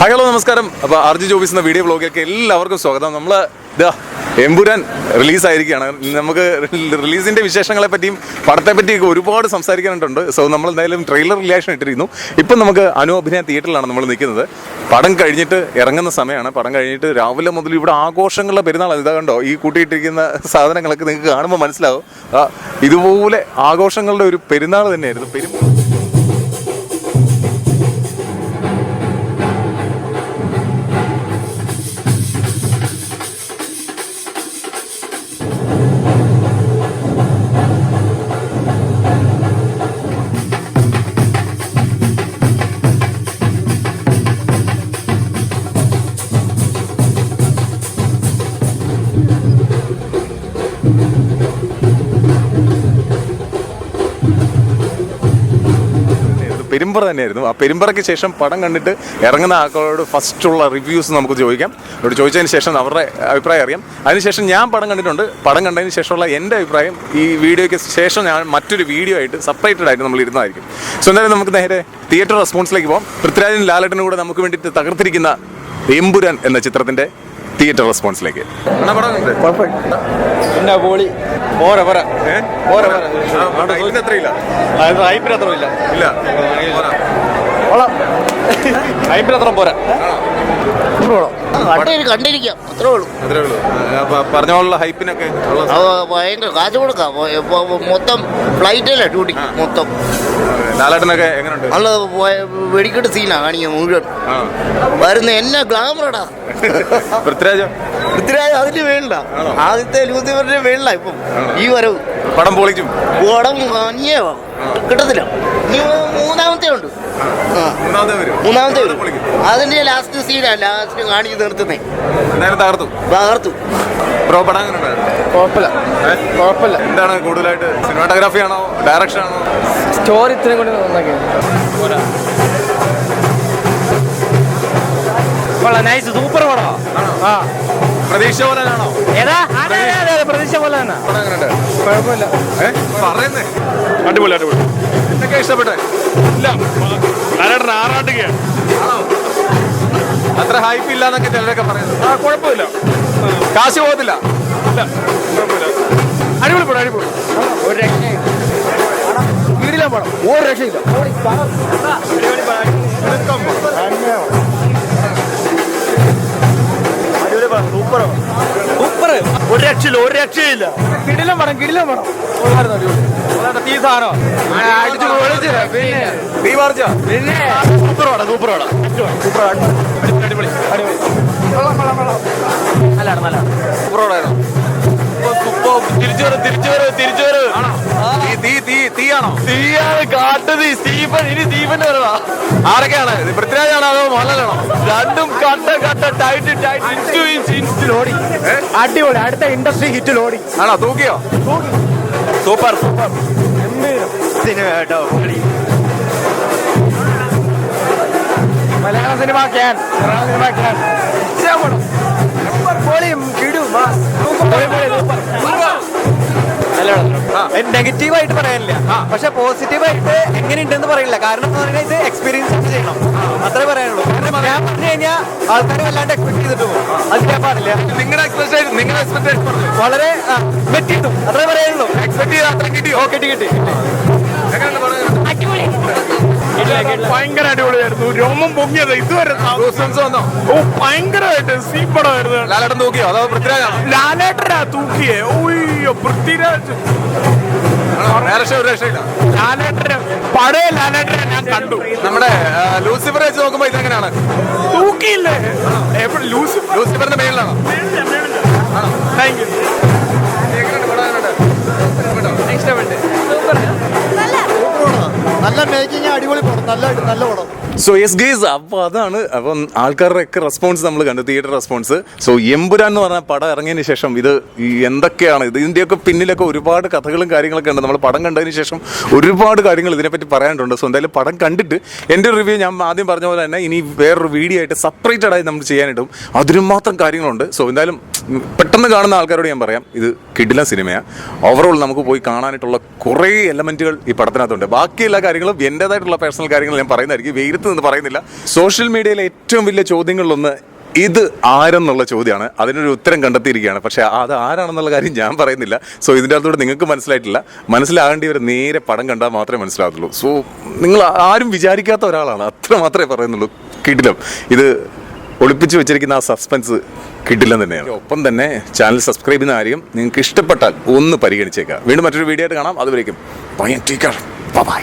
Hi hello നമസ്കാരം. അപ്പോൾ RG Joby's എന്ന വീഡിയോ ബ്ലോഗിലേക്ക് എല്ലാവർക്കും സ്വാഗതം. നമ്മൾ എമ്പുരാൻ റിലീസായിരിക്കുകയാണ്. നമുക്ക് റിലീസിൻ്റെ വിശേഷങ്ങളെ പറ്റിയും പടത്തെ പറ്റിയൊക്കെ ഒരുപാട് സംസാരിക്കാനായിട്ടുണ്ട്. സോ നമ്മൾ എന്തായാലും ട്രെയിലർ റിയാക്ഷൻ ഇട്ടിരുന്നു. ഇപ്പം നമുക്ക് അഭിനയ തിയേറ്ററിലാണ് നമ്മൾ നിൽക്കുന്നത്. പടം കഴിഞ്ഞിട്ട് ഇറങ്ങുന്ന സമയമാണ്. പടം കഴിഞ്ഞിട്ട് രാവിലെ മുതൽ ഇവിടെ ആഘോഷങ്ങളുടെ പെരുന്നാളാണ്. ഇതാ കണ്ടോ, ഈ കൂട്ടിയിട്ടിരിക്കുന്ന സാധനങ്ങളൊക്കെ നിങ്ങൾക്ക് കാണുമ്പോൾ മനസ്സിലാവും. ഇതുപോലെ ആഘോഷങ്ങളുടെ ഒരു പെരുന്നാൾ തന്നെയായിരുന്നു. പെരുമ്പറ തന്നെയായിരുന്നു. ആ പെരുമ്പറയ്ക്ക് ശേഷം പടം കണ്ടിട്ട് ഇറങ്ങുന്ന ആൾക്കാരോട് ഫസ്റ്റുള്ള റിവ്യൂസ് നമുക്ക് ചോദിക്കാം. ഇവിടെ ചോദിച്ചതിന് ശേഷം അവരുടെ അഭിപ്രായം അറിയാം. അതിനുശേഷം ഞാൻ പടം കണ്ടിട്ടുണ്ട്. പടം കണ്ടതിന് ശേഷമുള്ള എൻ്റെ അഭിപ്രായം ഈ വീഡിയോയ്ക്ക് ശേഷം ഞാൻ മറ്റൊരു വീഡിയോ ആയിട്ട് സെപ്പറേറ്റഡ് ആയിട്ട് നമ്മൾ ഇരുന്നതായിരിക്കും. സോ എന്തായാലും നമുക്ക് നേരെ തിയേറ്റർ റെസ്പോൺസിലേക്ക് പോകാം. പൃഥ്വിരാജും ലാലേട്ടനും കൂടെ നമുക്ക് വേണ്ടിയിട്ട് തകർത്തിരിക്കുന്ന എമ്പുരാൻ എന്ന ചിത്രത്തിൻ്റെ തിയേറ്റർ റെസ്പോൺസിലേക്ക്. കണ്ടിരിക്കാം, അത്രേ ഉള്ളൂ. പറഞ്ഞോളുള്ള ഹൈപ്പിനൊക്കെ ഭയങ്കര കാശ് കൊടുക്കാം. മൊത്തം ഫ്ലൈറ്റല്ലേ ഷൂട്ടിങ് മൊത്തം. ലാലേട്ടനൊക്കെ എങ്ങനെയുണ്ട്? നല്ല വെടിക്കെട്ട് സീനാ കാണിക്കുക മുഴുവൻ. വരുന്ന എന്നാ ഗ്ലാമറടാ. പൃഥ്വിരാജ് അതിന് വേണ്ട. ആദ്യത്തെ ലൂസിഫറിന്റെ വേണ്ട. ഇപ്പം ഈ വരവ് പടം പൊളിക്കും. പടം അന്യവാ, കിട്ടത്തില്ല. ഇനി മൂന്നാമത്തെ ഉണ്ട്. മൂന്നാമത്തെ വരും. അതിന്റെ ലാസ്റ്റ് സീനാ ലാസ്റ്റ് കാണിച്ച് നിർത്തുന്നേ. തകർത്തു. കുഴപ്പമില്ല. എന്താണ് കൂടുതലായിട്ട് സിനിമാറ്റോഗ്രാഫി ആണോ ഡയറക്ഷൻ ആണോ സ്റ്റോറി ഇത്രയും കൊണ്ട് നൈസ് സൂപ്പർ പടം. പ്രതീക്ഷ പോലെയാണോ? പ്രതീക്ഷ പോലെ തന്നെ. കുഴപ്പമില്ല. പറയുന്നേ അടിപൊളി. എന്തൊക്കെ ഇഷ്ടപ്പെട്ടെ? ഇല്ല, ആറാട്ടുകയാണ്. അത്ര ഹൈപ്പ് ഇല്ല എന്നൊക്കെ ചിലരൊക്കെ പറയുന്നത്. കുഴപ്പമില്ല, കാശ് പോകത്തില്ല. ഇല്ല, കുഴപ്പമില്ല. അടിപൊളി പടം, അടിപൊളി. ഒരു രക്ഷയില്ല, വീടില്ല പടം, ഒരു രക്ഷയില്ല. സൂപ്പർ, ഒരു രക്ഷയില്ല. കിടിലം പടം. തീ സാധനം സൂപ്പർ പടം. അടിപൊളി. നല്ലതാണ്. സൂപ്പർ പടമായിരുന്നു. തിരിച്ചു വരവ്. തീയാണോ? തീയാണ് കാട്ടത്. സ്റ്റീഫൻ വരുവാ. ആരൊക്കെയാണ്? പൃഥ്വിരാജാണോ അതോ മോഹൻലാലാണോ? രണ്ടും കട്ട ടൈറ്റ് ലോഡി. അടിപൊളി. അടുത്ത ഇൻഡസ്ട്രി ഹിറ്റ് ലോഡി ആണോ? തൂക്കിയോ? സൂപ്പർ സിനിമ കേട്ടോ. മലയാള സിനിമ ക്യാൻ. നെഗറ്റീവായിട്ട് പറയാനില്ല, പക്ഷെ പോസിറ്റീവായിട്ട് എങ്ങനെയുണ്ടെന്ന് പറയില്ല. കാരണം എന്ന് പറഞ്ഞാൽ ഇത് എക്സ്പീരിയൻസ് ചെയ്യണം, അത്രേ പറയാനുള്ളൂ. കാരണം ഞാൻ പറഞ്ഞു കഴിഞ്ഞാൽ ആൾക്കാർ വല്ലാണ്ട് എക്സ്പെക്ട് ചെയ്തിട്ട് പോകും. അത് ഞാൻ പാടില്ല. നിങ്ങളുടെ എക്സ്പെക്ടേഷൻ വളരെ പറ്റിയിട്ടും അത്രേ പറയാനുള്ളൂ. എക്സ്പെക്ട് ചെയ്ത് അത്ര കിട്ടിയോ? കിട്ടി. ഭയങ്കര അടിപൊളിയായിരുന്നു. രോമം പൊങ്ങിയത് ഇതുവരെ ഭയങ്കരമായിട്ട് സീപ്പടമായിരുന്നു. ലാലേട്ടൻ തൂക്കിയോ അതോ പൃഥ്വിരാജാണോ? ലാലേട്ടനാ തൂക്കിയേ. ഓയ്യോ, പൃഥ്വിരാജ് ലാലേട്ടന് പഴയ ലാലേട്ടനെ ഞാൻ കണ്ടു. നമ്മുടെ ലൂസിഫർ വെച്ച് നോക്കുമ്പോ ഇതെങ്ങനെയാണ്? തൂക്കിയില്ലേ? ലൂസിഫറിന്റെ മേളിലാണോ? Thank you. ഇഷ്ടപ്പെട്ടു. നല്ല മേക്കിംഗ്, അടിപൊളി പടം, നല്ല പടം. സോ യെസ് ഗൈസ്, അപ്പോൾ അതാണ്. അപ്പം ആൾക്കാരുടെ ഒക്കെ റെസ്പോൺസ് നമ്മൾ കണ്ടു, തിയേറ്റർ റെസ്പോൺസ്. സോ എമ്പുരാൻ എന്ന് പറഞ്ഞ പടം ഇറങ്ങിയതിന് ശേഷം ഇത് എന്തൊക്കെയാണ്, ഇതിൻ്റെയൊക്കെ പിന്നിലൊക്കെ ഒരുപാഡ് കഥകളും കാര്യങ്ങളൊക്കെ ഉണ്ട്. നമ്മൾ പടം കണ്ടതിന് ശേഷം ഒരുപാട് കാര്യങ്ങൾ ഇതിനെപ്പറ്റി പറയാനുണ്ട്. സോ എന്തായാലും പടം കണ്ടിട്ട് എൻ്റെ റിവ്യൂ ഞാൻ ആദ്യം പറഞ്ഞ പോലെ തന്നെ ഇനി വേറൊരു വീഡിയോ ആയിട്ട് സെപ്പറേറ്റഡ് ആയി നമ്മൾ ചെയ്യാനായിട്ടും അതിനും മാത്രം കാര്യങ്ങളുണ്ട്. സോ എന്തായാലും പെട്ടെന്ന് കാണുന്ന ആൾക്കാരോട് ഞാൻ പറയാം, ഇത് കിടിലൻ സിനിമയാണ്. ഓവറോൾ നമുക്ക് പോയി കാണാനായിട്ടുള്ള കുറേ എലമെൻറ്റുകൾ ഈ പടത്തിനകത്തുണ്ട്. ബാക്കി എല്ലാ കാര്യങ്ങളും എൻ്റേതായിട്ടുള്ള പേഴ്സണൽ കാര്യങ്ങൾ ഞാൻ പറയുന്നതായിരിക്കും, വെയിലത്ത് നിന്ന് പറയുന്നില്ല. സോഷ്യൽ മീഡിയയിലെ ഏറ്റവും വലിയ ചോദ്യങ്ങളിലൊന്ന് ഇത് ആരെന്നുള്ള ചോദ്യമാണ്. അതിനൊരു ഉത്തരം കണ്ടെത്തിയിരിക്കുകയാണ്. പക്ഷേ അത് ആരാണെന്നുള്ള കാര്യം ഞാൻ പറയുന്നില്ല. സോ ഇതിൻ്റെ അകത്തോടെ നിങ്ങൾക്ക് മനസ്സിലാകേണ്ടിവർ നേരെ പടം കണ്ടാൽ മാത്രമേ മനസ്സിലാകത്തുള്ളൂ. സോ നിങ്ങൾ ആരും വിചാരിക്കാത്ത ഒരാളാണ്, അത്ര മാത്രമേ പറയുന്നുള്ളൂ. കിടിലം. ഇത് ഒളിപ്പിച്ച് വെച്ചിരിക്കുന്ന ആ സസ്പെൻസ് കിടിലം തന്നെയാണ്. ഒപ്പം തന്നെ ചാനൽ സബ്സ്ക്രൈബ് ചെയ്യുന്ന കാര്യം നിങ്ങൾക്ക് ഇഷ്ടപ്പെട്ടാൽ ഒന്ന് പരിഗണിച്ചേക്കാം. വീണ്ടും മറ്റൊരു വീഡിയോ ആയിട്ട് കാണാം. അതുവരേക്കും ബൈ.